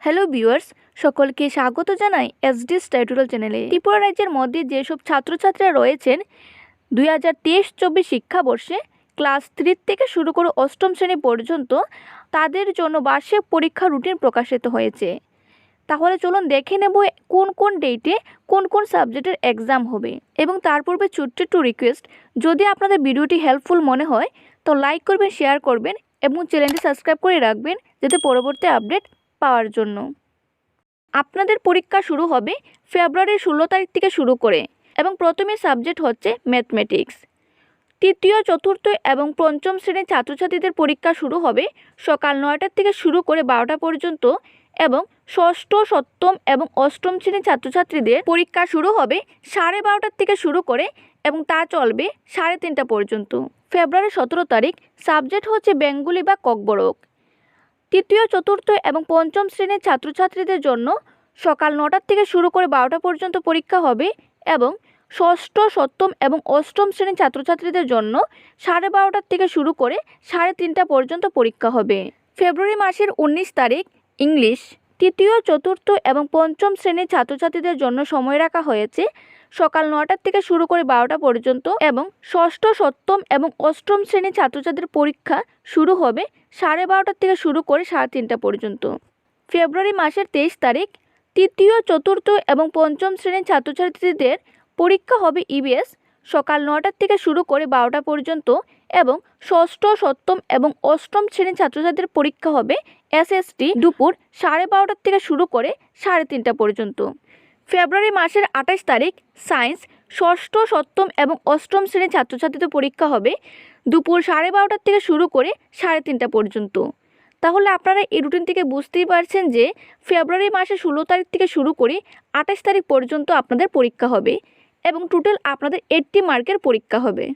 Hello viewers, সকলকে স্বাগত জানাই এসডি টিউটোরিয়াল চ্যানেলে। ত্রিপুরা রাজ্যের মধ্যে যেসব ছাত্রছাত্রীরা রয়েছেন 2023-24 শিক্ষাবর্ষে ক্লাস 3 থেকে শুরু করে অষ্টম শ্রেণী পর্যন্ত তাদের জন্য বার্ষিক পরীক্ষা রুটিন প্রকাশিত হয়েছে। তাহলে চলুন দেখে নেব কোন কোন ডেটে কোন কোন সাবজেক্টের এক্সাম হবে। এবং তার পূর্বে ছোট্ট একটু রিকোয়েস্ট, যদি আপনাদের ভিডিওটি হেল্পফুল মনে হয় তো লাইক করবেন, শেয়ার করবেন এবং চ্যানেলটি সাবস্ক্রাইব করে রাখবেন যাতে পরবর্তী আপডেট পাওয়ার জন্য। আপনাদের পরীক্ষা শুরু হবে ফেব্রুয়ারির 16 তারিখ থেকে শুরু করে এবং প্রথমে সাবজেক্ট হচ্ছে ম্যাথমেটিক্স। তৃতীয়, চতুর্থ এবং পঞ্চম শ্রেণীর ছাত্রছাত্রীদের পরীক্ষা শুরু হবে সকাল 9টা থেকে শুরু করে 12টা পর্যন্ত এবং ষষ্ঠ, সপ্তম এবং অষ্টম শ্রেণীর ছাত্রছাত্রীদের পরীক্ষা শুরু হবে 12:30 থেকে শুরু করে এবং তা চলবে 3:30 পর্যন্ত। ফেব্রুয়ারি 17 তারিখ সাবজেক্ট হচ্ছে বেঙ্গলি বা ককবরক। তৃতীয়, চতুর্থ এবং পঞ্চম শ্রেণীর ছাত্রছাত্রীদের জন্য সকাল 9টা থেকে শুরু করে 12টা পর্যন্ত পরীক্ষা হবে এবং ষষ্ঠ, সপ্তম এবং অষ্টম শ্রেণীর ছাত্রছাত্রীদের জন্য 12:30 থেকে শুরু করে 3:30 পর্যন্ত পরীক্ষা হবে। ফেব্রুয়ারি মাসের 19 তারিখ ইংলিশ। তৃতীয়, চতুর্থ এবং পঞ্চম শ্রেণীর ছাত্রছাত্রীদের জন্য সময় রাখা হয়েছে সকাল 9টা থেকে শুরু করে 12টা পর্যন্ত এবং ষষ্ঠ, সপ্তম এবং অষ্টম শ্রেণীর ছাত্রছাত্রীদের পরীক্ষা শুরু হবে 12:30 থেকে শুরু করে 3:30 পর্যন্ত। ফেব্রুয়ারি মাসের 23 তারিখ তৃতীয়, চতুর্থ এবং পঞ্চম শ্রেণীর ছাত্রছাত্রীদের পরীক্ষা হবে ইবিএস সকাল 9টা থেকে শুরু করে 12টা পর্যন্ত এবং ষষ্ঠ, সপ্তম এবং অষ্টম শ্রেণীর ছাত্রছাত্রীদের পরীক্ষা হবে এসএসটি দুপুর 12:30 থেকে শুরু করে 3:30 পর্যন্ত। ফেব্রুয়ারি মাসের 28 তারিখ সায়েন্স। ষষ্ঠ, সপ্তম এবং অষ্টম শ্রেণীর ছাত্রছাত্রীদের পরীক্ষা হবে দুপুর 12:30 থেকে শুরু করে 3:30 পর্যন্ত। তাহলে আপনারা এই রুটিন থেকে বুঝতেই পারছেন যে ফেব্রুয়ারি মাসের 16 তারিখ থেকে শুরু করে 28 তারিখ পর্যন্ত আপনাদের পরীক্ষা হবে এবং টোটাল আপনাদের 80 মার্কের পরীক্ষা হবে।